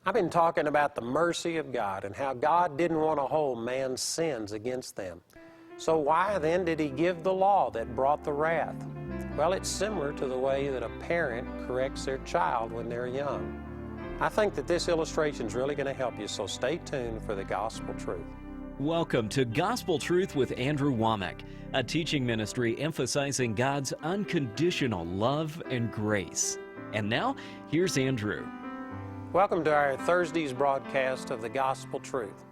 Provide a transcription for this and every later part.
I've been talking about the mercy of God and how God didn't want to hold man's sins against them. So why then did He give the law that brought the wrath? Well, it's similar to the way that a parent corrects their child when they're young. I think that this illustration is really going to help you, so stay tuned for the gospel truth. Welcome to Gospel Truth with Andrew Wommack, a teaching ministry emphasizing God's unconditional love and grace. And now, here's Andrew. Welcome to our Thursday's broadcast of the Gospel Truth.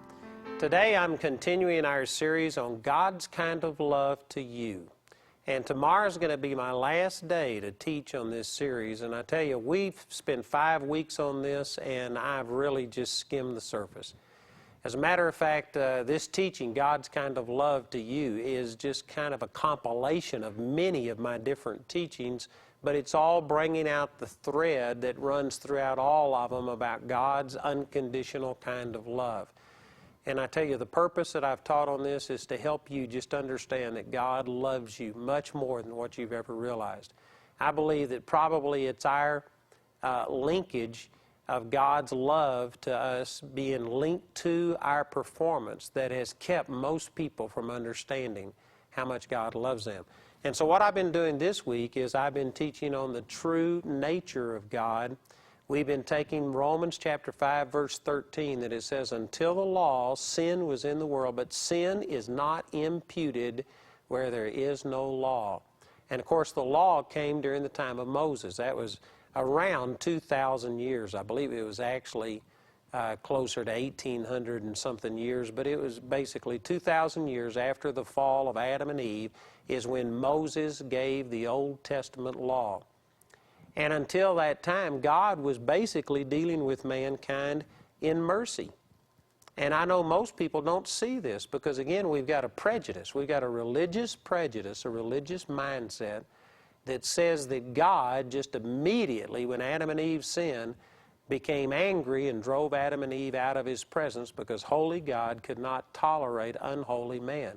Today I'm continuing our series on God's kind of love to you. And tomorrow's going to be my last day to teach on this series. And I tell you, we've spent 5 weeks on this and I've really just skimmed the surface. As a matter of fact, this teaching, God's kind of love to you, is just kind of a compilation of many of my different teachings, but it's all bringing out the thread that runs throughout all of them about God's unconditional kind of love. And I tell you, the purpose that I've taught on this is to help you just understand that God loves you much more than what you've ever realized. I believe that probably it's our linkage of God's love to us being linked to our performance that has kept most people from understanding how much God loves them. And so what I've been doing this week is I've been teaching on the true nature of God. We've been taking Romans chapter 5, verse 13, that it says, until the law, sin was in the world, but sin is not imputed where there is no law. And of course, the law came during the time of Moses. That was around 2,000 years. I believe it was actually closer to 1,800 and something years, but it was basically 2,000 years after the fall of Adam and Eve is when Moses gave the Old Testament law. And until that time, God was basically dealing with mankind in mercy. And I know most people don't see this because, again, we've got a prejudice. We've got a religious prejudice, a religious mindset that says that God just immediately, when Adam and Eve sinned, became angry and drove Adam and Eve out of His presence because holy God could not tolerate unholy man.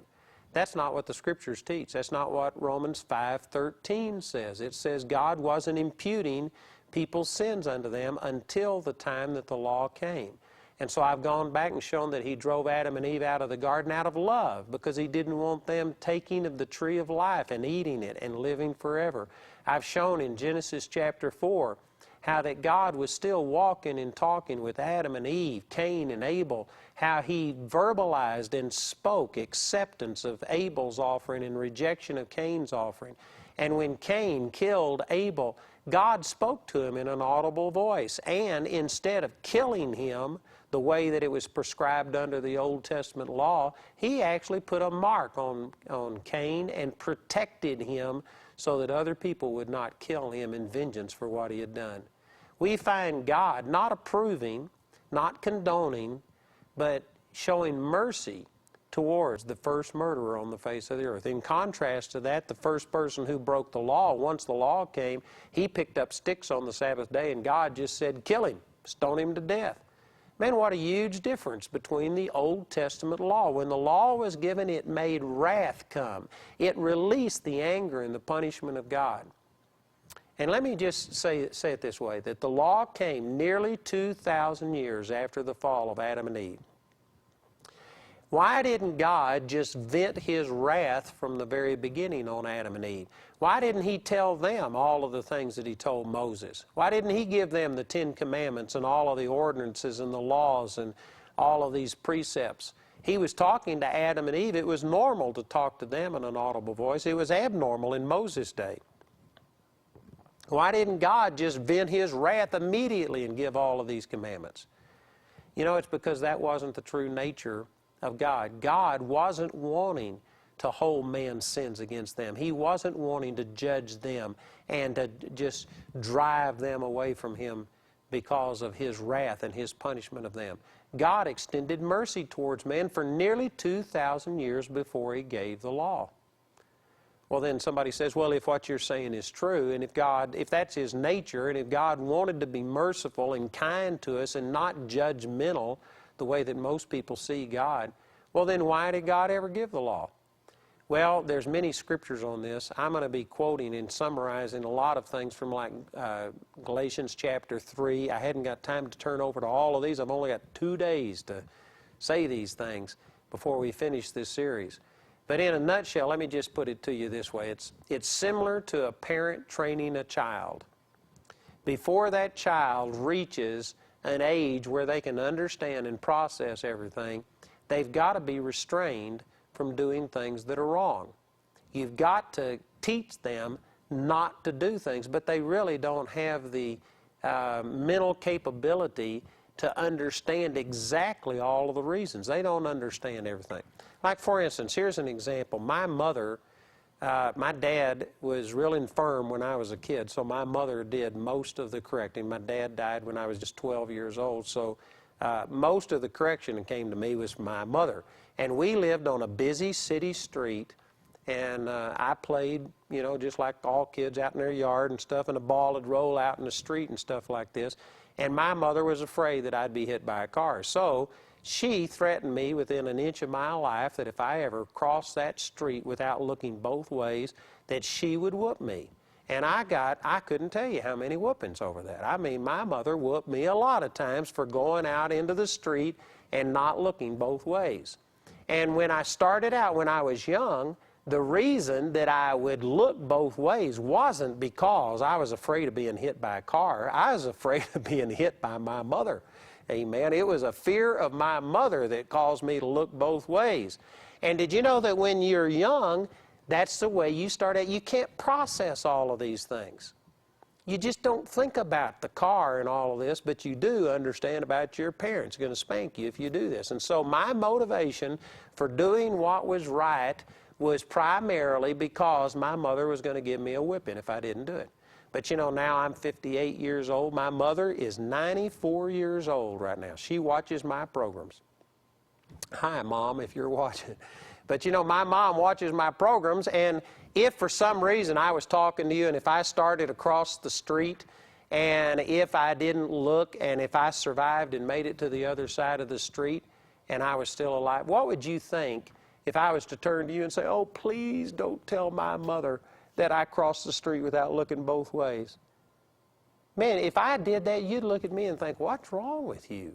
That's not what the Scriptures teach. That's not what Romans 5:13 says. It says God wasn't imputing people's sins unto them until the time that the law came. And so I've gone back and shown that He drove Adam and Eve out of the garden out of love because He didn't want them taking of the tree of life and eating it and living forever. I've shown in Genesis chapter 4 how that God was still walking and talking with Adam and Eve, Cain and Abel, how He verbalized and spoke acceptance of Abel's offering and rejection of Cain's offering. And when Cain killed Abel, God spoke to him in an audible voice. And instead of killing him the way that it was prescribed under the Old Testament law, He actually put a mark on Cain and protected him so that other people would not kill him in vengeance for what he had done. We find God not approving, not condoning, but showing mercy towards the first murderer on the face of the earth. In contrast to that, the first person who broke the law, once the law came, he picked up sticks on the Sabbath day and God just said, kill him, stone him to death. Man, what a huge difference between the Old Testament law. When the law was given, it made wrath come. It released the anger and the punishment of God. And let me just say it this way, that the law came nearly 2,000 years after the fall of Adam and Eve. Why didn't God just vent His wrath from the very beginning on Adam and Eve? Why didn't He tell them all of the things that He told Moses? Why didn't He give them the 10 Commandments and all of the ordinances and the laws and all of these precepts? He was talking to Adam and Eve. It was normal to talk to them in an audible voice. It was abnormal in Moses' day. Why didn't God just vent His wrath immediately and give all of these commandments? You know, it's because that wasn't the true nature of God. God wasn't wanting to hold man's sins against them. He wasn't wanting to judge them and to just drive them away from Him because of His wrath and His punishment of them. God extended mercy towards man for nearly 2,000 years before He gave the law. Well, then somebody says, well, if what you're saying is true, and if that's His nature, and if God wanted to be merciful and kind to us and not judgmental the way that most people see God, well, then why did God ever give the law? Well, there's many scriptures on this. I'm going to be quoting and summarizing a lot of things from like Galatians chapter 3. I hadn't got time to turn over to all of these. I've only got 2 days to say these things before we finish this series. But in a nutshell, let me just put it to you this way. It's similar to a parent training a child. Before that child reaches an age where they can understand and process everything, they've got to be restrained from doing things that are wrong. You've got to teach them not to do things, but they really don't have the mental capability to understand exactly all of the reasons. They don't understand everything. Like, for instance, here's an example. My mother, my dad was real infirm when I was a kid, so my mother did most of the correcting. My dad died when I was just 12 years old, so most of the correction that came to me was my mother. And we lived on a busy city street, and I played, you know, just like all kids out in their yard and stuff, and a ball would roll out in the street and stuff like this. And my mother was afraid that I'd be hit by a car. So she threatened me within an inch of my life that if I ever crossed that street without looking both ways, that she would whoop me. And I couldn't tell you how many whoopings over that. I mean, my mother whooped me a lot of times for going out into the street and not looking both ways. And when I started out, when I was young, the reason that I would look both ways wasn't because I was afraid of being hit by a car. I was afraid of being hit by my mother. Amen. It was a fear of my mother that caused me to look both ways. And did you know that when you're young, that's the way you start out? You can't process all of these things. You just don't think about the car and all of this, but you do understand about your parents going to spank you if you do this. And so my motivation for doing what was right was primarily because my mother was going to give me a whipping if I didn't do it. But you know, now I'm 58 years old. My mother is 94 years old right now. She watches my programs. Hi, Mom, if you're watching. But you know, my mom watches my programs, and if for some reason I was talking to you and if I started across the street and if I didn't look and if I survived and made it to the other side of the street and I was still alive, what would you think if I was to turn to you and say, oh, please don't tell my mother that I crossed the street without looking both ways? Man, if I did that, you'd look at me and think, what's wrong with you?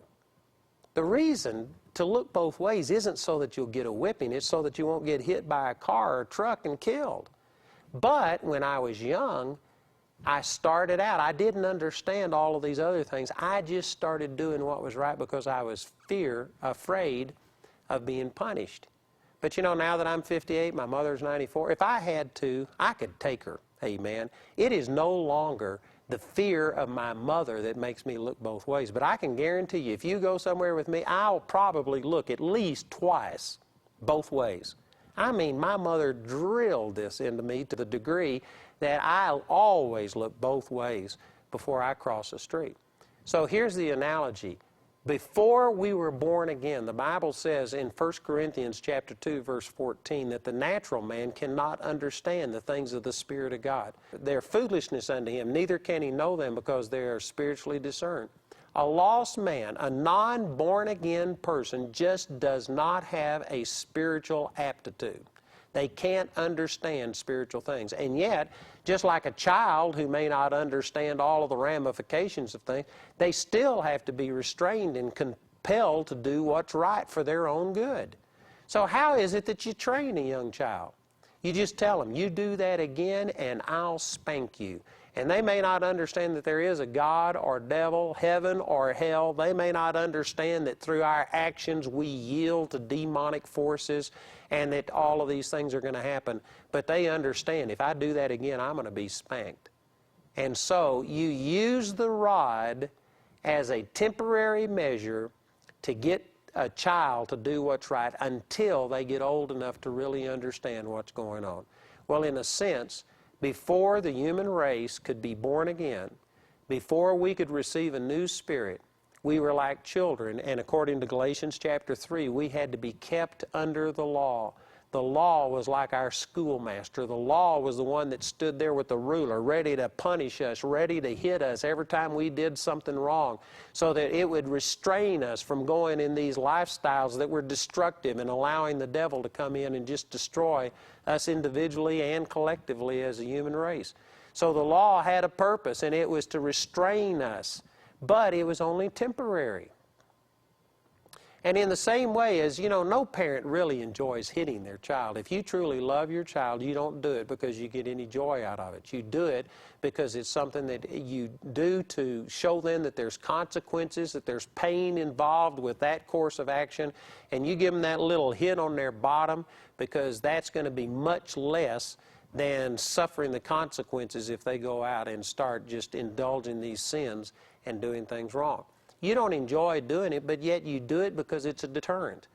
The reason to look both ways isn't so that you'll get a whipping. It's so that you won't get hit by a car or a truck and killed. But when I was young, I started out. I didn't understand all of these other things. I just started doing what was right because I was afraid of being punished. But you know, now that I'm 58, my mother's 94, if I had to, I could take her. Amen. It is no longer the fear of my mother that makes me look both ways. But I can guarantee you, if you go somewhere with me, I'll probably look at least twice both ways. I mean, my mother drilled this into me to the degree that I'll always look both ways before I cross the street. So here's the analogy. Before we were born again, the Bible says in 1 Corinthians chapter 2, verse 14, that the natural man cannot understand the things of the Spirit of God. They're foolishness unto him, neither can he know them because they are spiritually discerned. A lost man, a non-born-again person, just does not have a spiritual aptitude. They can't understand spiritual things. And yet, just like a child who may not understand all of the ramifications of things, they still have to be restrained and compelled to do what's right for their own good. So how is it that you train a young child? You just tell them, you do that again and I'll spank you. And they may not understand that there is a God or devil, heaven or hell. They may not understand that through our actions we yield to demonic forces and that all of these things are going to happen. But they understand, if I do that again, I'm going to be spanked. And so you use the rod as a temporary measure to get a child to do what's right until they get old enough to really understand what's going on. Well, in a sense, before the human race could be born again, before we could receive a new spirit, we were like children, and according to Galatians chapter 3, we had to be kept under the law. The law was like our schoolmaster. The law was the one that stood there with the ruler, ready to punish us, ready to hit us every time we did something wrong, so that it would restrain us from going in these lifestyles that were destructive and allowing the devil to come in and just destroy us individually and collectively as a human race. So the law had a purpose, and it was to restrain us, but it was only temporary. And in the same way as, no parent really enjoys hitting their child. If you truly love your child, you don't do it because you get any joy out of it. You do it because it's something that you do to show them that there's consequences, that there's pain involved with that course of action, and you give them that little hit on their bottom because that's going to be much less than suffering the consequences if they go out and start just indulging these sins and doing things wrong. You don't enjoy doing it, but yet you do it because it's a deterrent.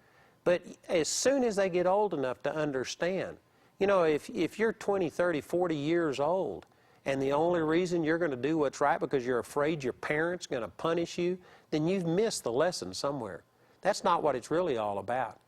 But as soon as they get old enough to understand, if you're 20, 30, 40 years old, and the only reason you're going to do what's right because you're afraid your parent's going to punish you, then you've missed the lesson somewhere. That's not what it's really all about.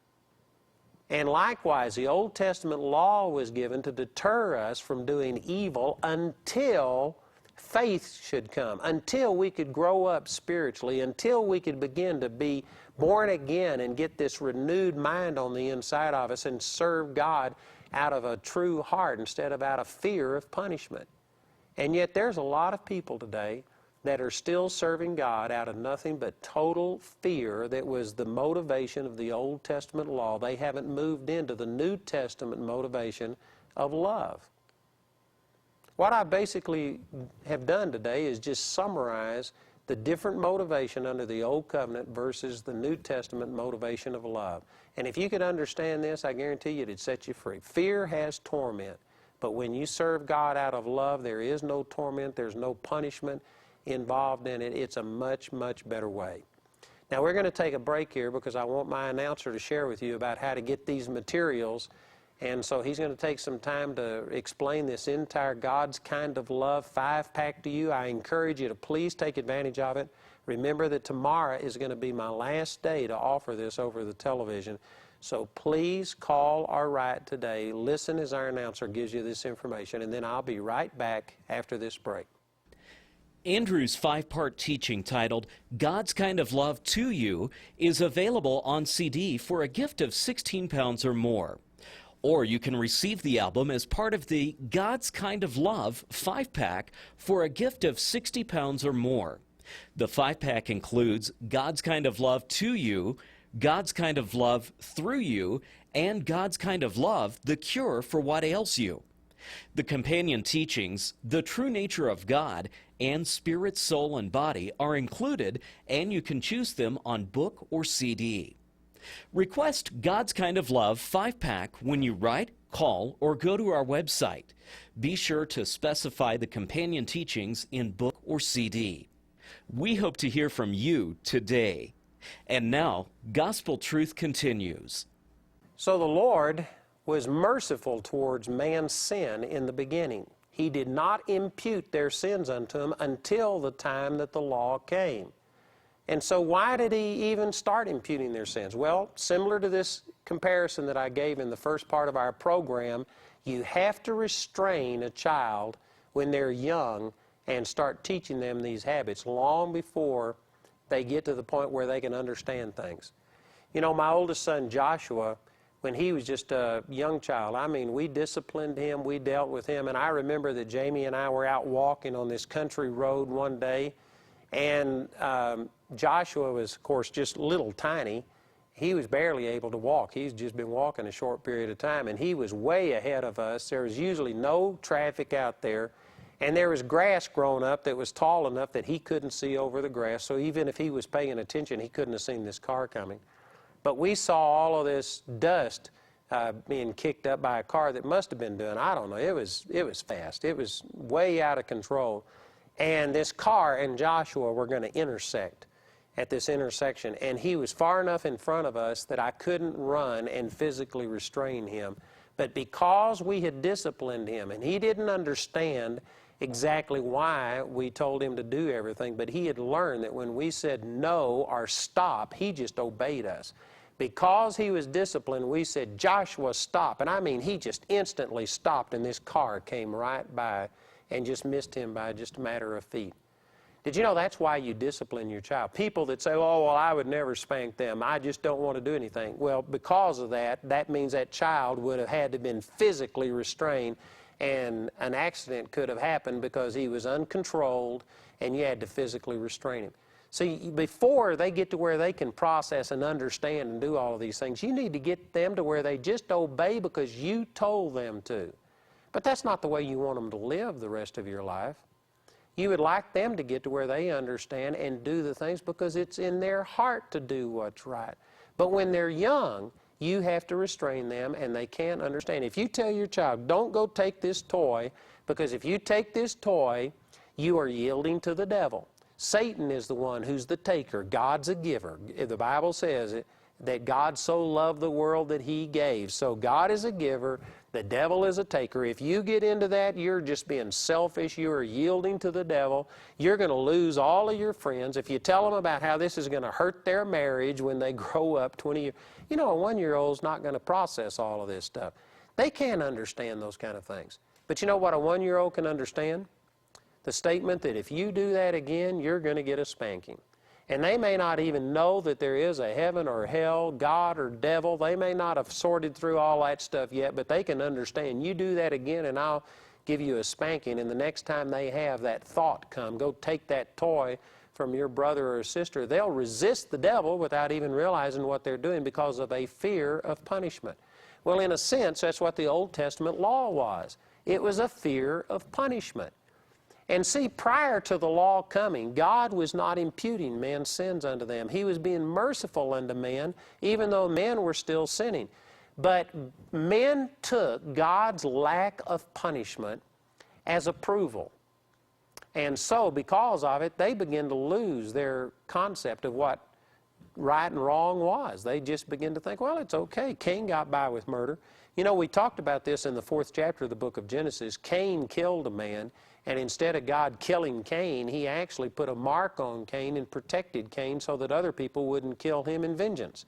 And likewise, the Old Testament law was given to deter us from doing evil until faith should come, until we could grow up spiritually, until we could begin to be born again and get this renewed mind on the inside of us and serve God out of a true heart instead of out of fear of punishment. And yet there's a lot of people today that are still serving God out of nothing but total fear that was the motivation of the Old Testament law. They haven't moved into the New Testament motivation of love. What I basically have done today is just summarize the different motivation under the Old Covenant versus the New Testament motivation of love. And if you could understand this, I guarantee you it'd set you free. Fear has torment, but when you serve God out of love, there is no torment, there's no punishment involved in it. It's a much, much better way. Now we're going to take a break here because I want my announcer to share with you about how to get these materials. And so he's going to take some time to explain this entire God's Kind of Love 5-pack to you. I encourage you to please take advantage of it. Remember that tomorrow is going to be my last day to offer this over the television. So please call or write today. Listen as our announcer gives you this information, and then I'll be right back after this break. Andrew's 5-part teaching titled God's Kind of Love to You is available on CD for a gift of £16 or more. Or you can receive the album as part of the God's Kind of Love 5-pack for a gift of £60 or more. The 5-pack includes God's Kind of Love to You, God's Kind of Love through you, and God's Kind of Love, the cure for what ails you. The companion teachings, The True Nature of God, and Spirit, Soul, and Body are included, and you can choose them on book or CD. Request God's Kind of Love 5-pack when you write, call, or go to our website. Be sure to specify the companion teachings in book or CD. We hope to hear from you today. And now, Gospel Truth continues. So the Lord was merciful towards man's sin in the beginning. He did not impute their sins unto him until the time that the law came. And so why did he even start imputing their sins? Well, similar to this comparison that I gave in the first part of our program, you have to restrain a child when they're young and start teaching them these habits long before they get to the point where they can understand things. My oldest son Joshua, when he was just a young child, we disciplined him, we dealt with him, and I remember that Jamie and I were out walking on this country road one day, and Joshua was, of course, just little tiny. He was barely able to walk. He's just been walking a short period of time, and he was way ahead of us. There was usually no traffic out there, and there was grass growing up that was tall enough that he couldn't see over the grass, so even if he was paying attention, he couldn't have seen this car coming. But we saw all of this dust being kicked up by a car that must have been doing, I don't know, it was fast. It was way out of control. And this car and Joshua were going to intersect at this intersection, and he was far enough in front of us that I couldn't run and physically restrain him. But because we had disciplined him, and he didn't understand exactly why we told him to do everything, but he had learned that when we said no or stop, he just obeyed us. Because he was disciplined, we said, Joshua, stop. And I mean, he just instantly stopped, and this car came right by and just missed him by just a matter of feet. Did you know that's why you discipline your child? People that say, oh, well, I would never spank them. I just don't want to do anything. Well, because of that, that means that child would have had to have been physically restrained, and an accident could have happened because he was uncontrolled, and you had to physically restrain him. See, before they get to where they can process and understand and do all of these things, you need to get them to where they just obey because you told them to. But that's not the way you want them to live the rest of your life. You would like them to get to where they understand and do the things because it's in their heart to do what's right. But when they're young, you have to restrain them, and they can't understand. If you tell your child, don't go take this toy, because if you take this toy, you are yielding to the devil. Satan is the one who's the taker. God's a giver. The Bible says that God so loved the world that he gave. So God is a giver. The devil is a taker. If you get into that, you're just being selfish. You are yielding to the devil. You're going to lose all of your friends. If you tell them about how this is going to hurt their marriage when they grow up 20 years, you know, a one-year-old's not going to process all of this stuff. They can't understand those kind of things. But you know what a one-year-old can understand? The statement that if you do that again, you're going to get a spanking. And they may not even know that there is a heaven or hell, God or devil. They may not have sorted through all that stuff yet, but they can understand. You do that again and I'll give you a spanking. And the next time they have that thought come, go take that toy from your brother or sister, they'll resist the devil without even realizing what they're doing because of a fear of punishment. Well, in a sense, that's what the Old Testament law was. It was a fear of punishment. And see, prior to the law coming, God was not imputing man's sins unto them. He was being merciful unto men, even though men were still sinning. But men took God's lack of punishment as approval. And so, because of it, they began to lose their concept of what right and wrong was. They just began to think, well, it's okay. Cain got by with murder. You know, we talked about this in the 4th chapter of the book of Genesis. Cain killed a man. And instead of God killing Cain, he actually put a mark on Cain and protected Cain so that other people wouldn't kill him in vengeance.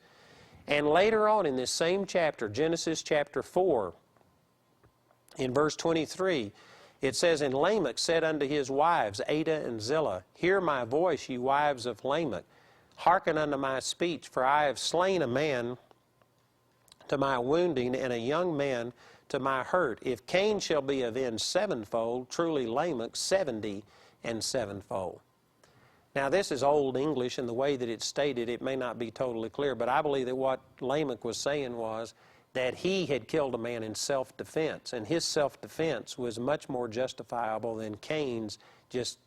And later on in this same chapter, Genesis chapter 4, in verse 23, it says, And Lamech said unto his wives, Adah and Zillah, Hear my voice, ye wives of Lamech. Hearken unto my speech, for I have slain a man to my wounding, and a young man to my hurt. If Cain shall be avenged sevenfold, truly Lamech 70 and sevenfold. Now this is Old English, and the way that it's stated, it may not be totally clear, but I believe that what Lamech was saying was that he had killed a man in self-defense, and his self-defense was much more justifiable than Cain's just,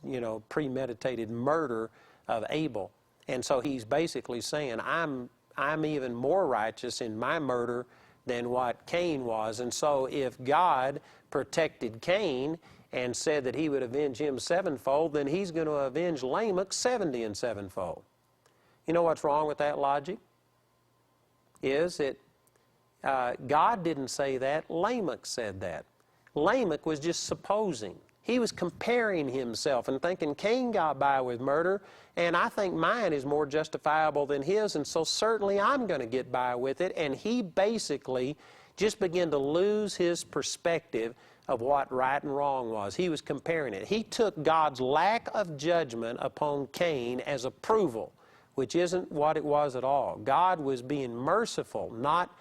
premeditated murder of Abel. And so he's basically saying, I'm even more righteous in my murder than what Cain was. And so if God protected Cain and said that he would avenge him sevenfold, then he's going to avenge Lamech 70 and sevenfold. You know what's wrong with that logic? Is that God didn't say that, Lamech said that. Lamech was just supposing. He was comparing himself and thinking Cain got by with murder, and I think mine is more justifiable than his, and so certainly I'm going to get by with it. And he basically just began to lose his perspective of what right and wrong was. He was comparing it. He took God's lack of judgment upon Cain as approval, which isn't what it was at all. God was being merciful, not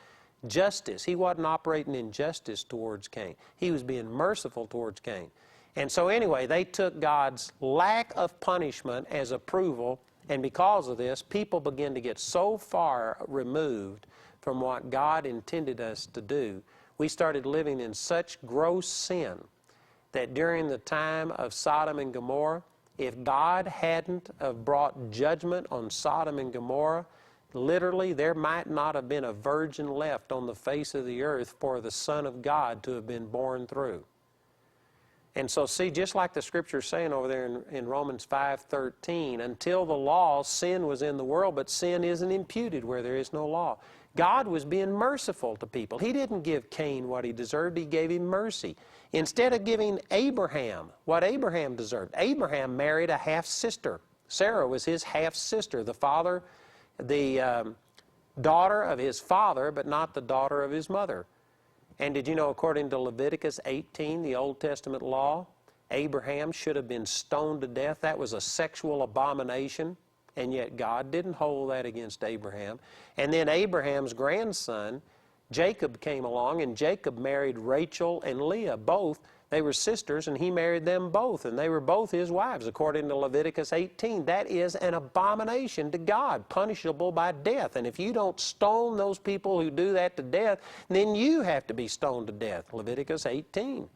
justice. He wasn't operating in justice towards Cain. He was being merciful towards Cain. And so anyway, they took God's lack of punishment as approval, and because of this, people begin to get so far removed from what God intended us to do. We started living in such gross sin that during the time of Sodom and Gomorrah, if God hadn't have brought judgment on Sodom and Gomorrah, literally there might not have been a virgin left on the face of the earth for the Son of God to have been born through. And so see, just like the Scripture is saying over there in Romans 5:13, until the law, sin was in the world, but sin isn't imputed where there is no law. God was being merciful to people. He didn't give Cain what he deserved. He gave him mercy. Instead of giving Abraham what Abraham deserved, Abraham married a half-sister. Sarah was his half-sister. The father, daughter of his father, but not the daughter of his mother. And did you know, according to Leviticus 18, the Old Testament law, Abraham should have been stoned to death? That was a sexual abomination, and yet God didn't hold that against Abraham. And then Abraham's grandson, Jacob, came along, and Jacob married Rachel and Leah. Both, they were sisters, and he married them both, and they were both his wives, according to Leviticus 18. That is an abomination to God, punishable by death. And if you don't stone those people who do that to death, then you have to be stoned to death, Leviticus 18.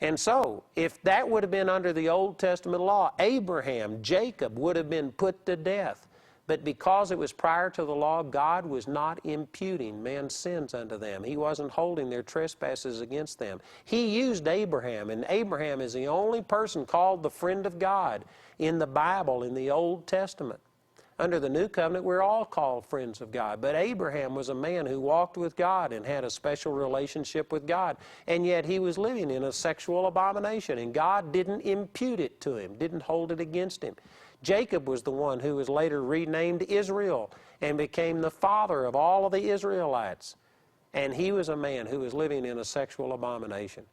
And so, if that would have been under the Old Testament law, Abraham, Jacob would have been put to death. But because it was prior to the law, God was not imputing men's sins unto them. He wasn't holding their trespasses against them. He used Abraham, and Abraham is the only person called the friend of God in the Bible, in the Old Testament. Under the New Covenant, we're all called friends of God. But Abraham was a man who walked with God and had a special relationship with God. And yet he was living in a sexual abomination, and God didn't impute it to him, didn't hold it against him. Jacob was the one who was later renamed Israel and became the father of all of the Israelites. And he was a man who was living in a sexual abomination.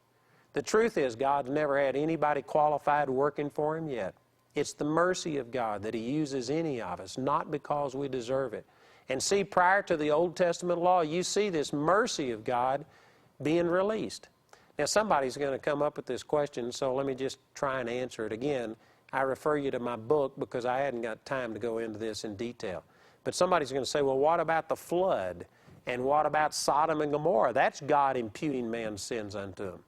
The truth is, God's never had anybody qualified working for him yet. It's the mercy of God that he uses any of us, not because we deserve it. And see, prior to the Old Testament law, you see this mercy of God being released. Now, somebody's going to come up with this question, so let me just try and answer it again. I refer you to my book because I hadn't got time to go into this in detail. But somebody's going to say, well, what about the flood? And what about Sodom and Gomorrah? That's God imputing man's sins unto them.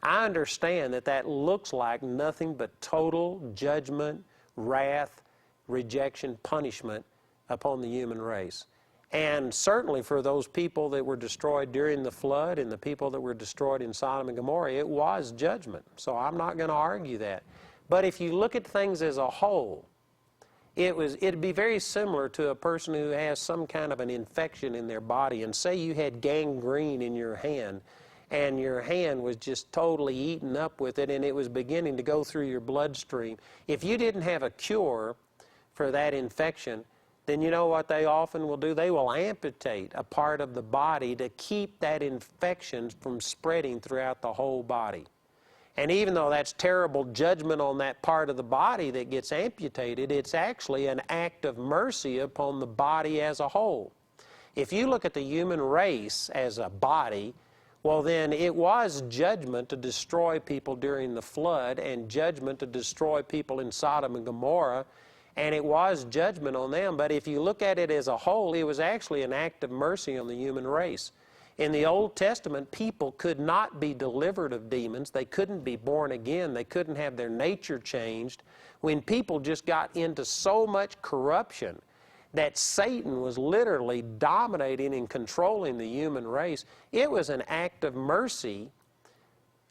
I understand that that looks like nothing but total judgment, wrath, rejection, punishment upon the human race. And certainly for those people that were destroyed during the flood and the people that were destroyed in Sodom and Gomorrah, it was judgment. So I'm not going to argue that. But if you look at things as a whole, it'd be very similar to a person who has some kind of an infection in their body, and say you had gangrene in your hand, and your hand was just totally eaten up with it, and it was beginning to go through your bloodstream. If you didn't have a cure for that infection, then you know what they often will do? They will amputate a part of the body to keep that infection from spreading throughout the whole body. And even though that's terrible judgment on that part of the body that gets amputated, it's actually an act of mercy upon the body as a whole. If you look at the human race as a body, well then it was judgment to destroy people during the flood and judgment to destroy people in Sodom and Gomorrah, and it was judgment on them. But if you look at it as a whole, it was actually an act of mercy on the human race. In the Old Testament, people could not be delivered of demons. They couldn't be born again. They couldn't have their nature changed. When people just got into so much corruption that Satan was literally dominating and controlling the human race, it was an act of mercy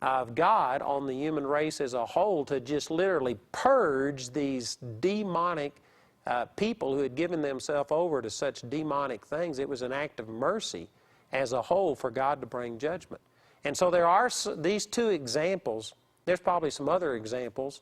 of God on the human race as a whole to just literally purge these demonic people who had given themselves over to such demonic things. It was an act of mercy as a whole for God to bring judgment. And so there are these two examples. There's probably some other examples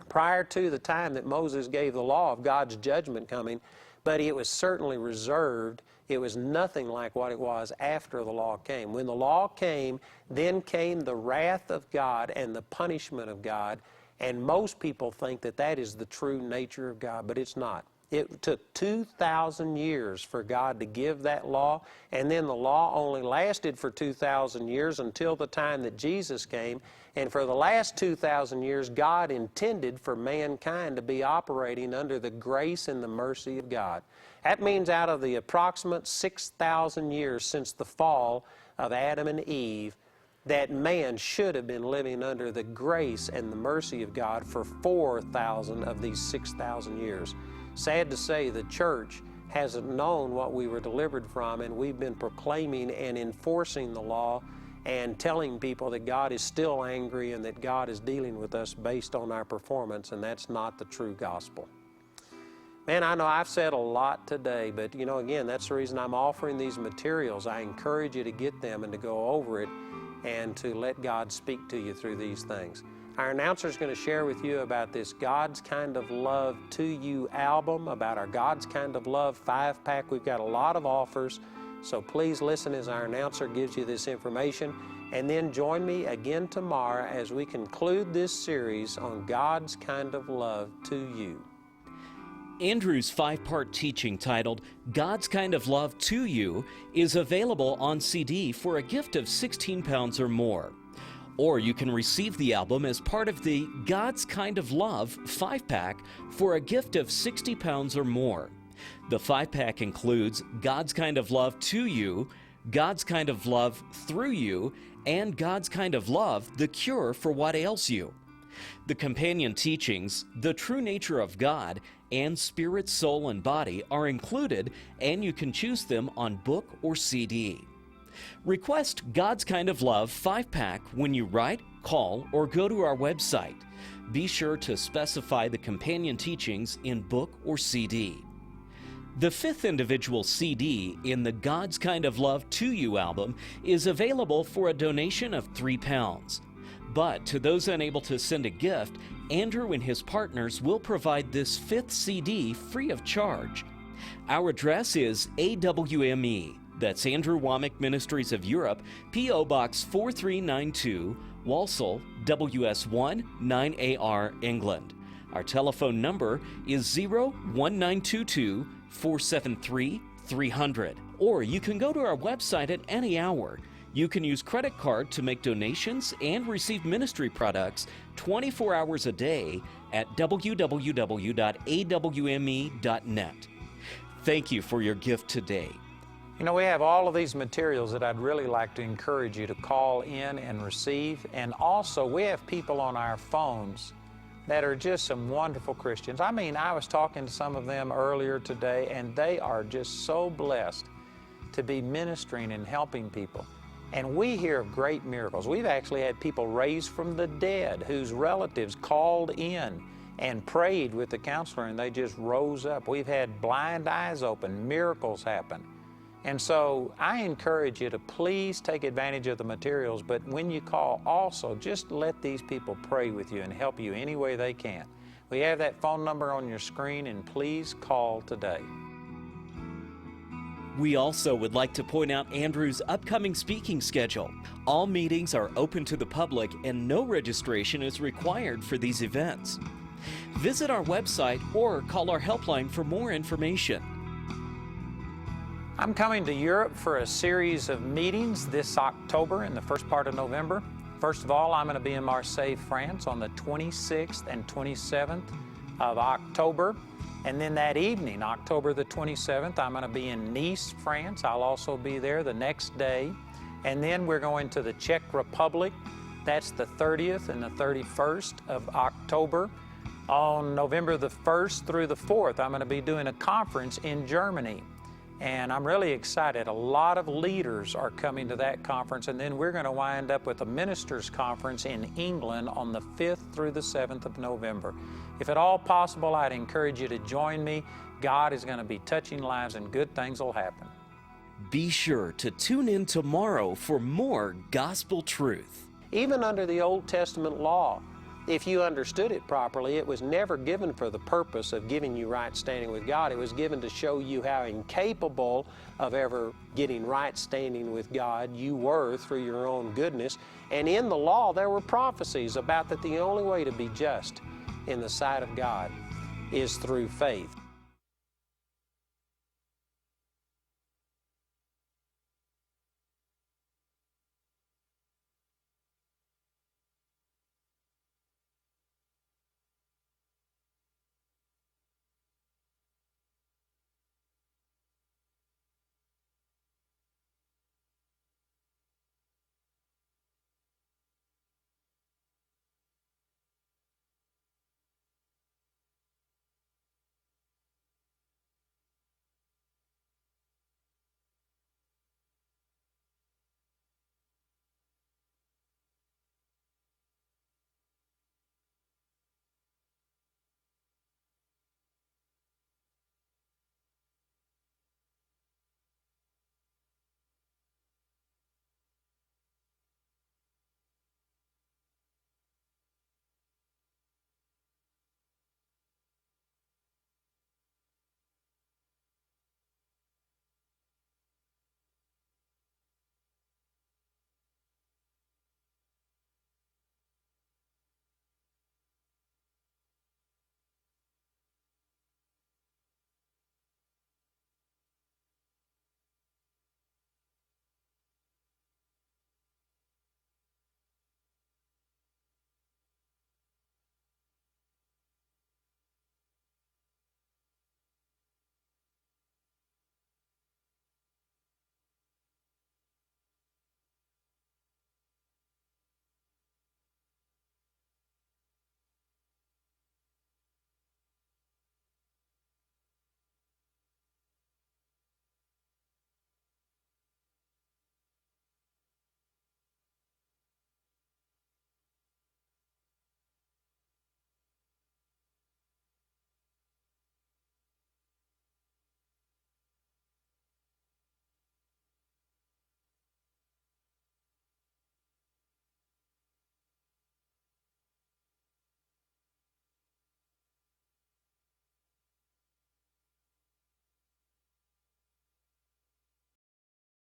prior to the time that Moses gave the law of God's judgment coming, but it was certainly reserved. It was nothing like what it was after the law came. When the law came, then came the wrath of God and the punishment of God, and most people think that that is the true nature of God, but it's not. It took 2,000 years for God to give that law, and then the law only lasted for 2,000 years until the time that Jesus came. And for the last 2,000 years, God intended for mankind to be operating under the grace and the mercy of God. That means out of the approximate 6,000 years since the fall of Adam and Eve, that man should have been living under the grace and the mercy of God for 4,000 of these 6,000 years. Sad to say, the church hasn't known what we were delivered from, and we've been proclaiming and enforcing the law and telling people that God is still angry and that God is dealing with us based on our performance, and that's not the true gospel. Man, I know I've said a lot today, but you know, again, that's the reason I'm offering these materials. I encourage you to get them and to go over it and to let God speak to you through these things. Our announcer is going to share with you about this God's Kind of Love to You album, about our God's Kind of Love 5-pack. We've got a lot of offers, so please listen as our announcer gives you this information. And then join me again tomorrow as we conclude this series on God's Kind of Love to You. Andrew's 5-part teaching titled God's Kind of Love to You is available on CD for a gift of 16 pounds or more. Or you can receive the album as part of the God's Kind of Love 5-pack for a gift of 60 pounds or more. The 5-pack includes God's Kind of Love to You, God's Kind of Love through You, and God's Kind of Love, the cure for what ails you. The companion teachings, The True Nature of God, and Spirit, Soul, and Body are included, and you can choose them on book or CD. Request God's Kind of Love 5-pack when you write, call, or go to our website. Be sure to specify the companion teachings in book or CD. The 5th individual CD in the God's Kind of Love to You album is available for a donation of £3. But to those unable to send a gift, Andrew and his partners will provide this 5th CD free of charge. Our address is AWME, that's Andrew Wommack Ministries of Europe, P.O. Box 4392, Walsall, WS1 9AR, England. Our telephone number is 01922 473 300. Or you can go to our website at any hour. You can use credit card to make donations and receive ministry products 24 hours a day at www.awme.net. Thank you for your gift today. You know, we have all of these materials that I'd really like to encourage you to call in and receive. And also, we have people on our phones that are just some wonderful Christians. I mean, I was talking to some of them earlier today, and they are just so blessed to be ministering and helping people. And we hear of great miracles. We've actually had people raised from the dead whose relatives called in and prayed with the counselor, and they just rose up. We've had blind eyes open, miracles happen. And so I encourage you to please take advantage of the materials, but when you call, also just let these people pray with you and help you any way they can. We have that phone number on your screen, and please call today. We also would like to point out Andrew's upcoming speaking schedule. All meetings are open to the public and no registration is required for these events. Visit our website or call our helpline for more information. I'm coming to Europe for a series of meetings this October and the first part of November. First of all, I'm going to be in Marseille, France on the 26th and 27th of October. And then that evening, October the 27th, I'm going to be in Nice, France. I'll also be there the next day. And then we're going to the Czech Republic. That's the 30th and the 31st of October. On November the 1st through the 4th, I'm going to be doing a conference in Germany. And I'm really excited. A lot of leaders are coming to that conference, and then we're going to wind up with a ministers' conference in England on the 5th through the 7th of November. If at all possible, I'd encourage you to join me. God is going to be touching lives, and good things will happen. Be sure to tune in tomorrow for more gospel truth. Even under the Old Testament law, if you understood it properly, it was never given for the purpose of giving you right standing with God. It was given to show you how incapable of ever getting right standing with God you were through your own goodness. And in the law, there were prophecies about that the only way to be just in the sight of God is through faith.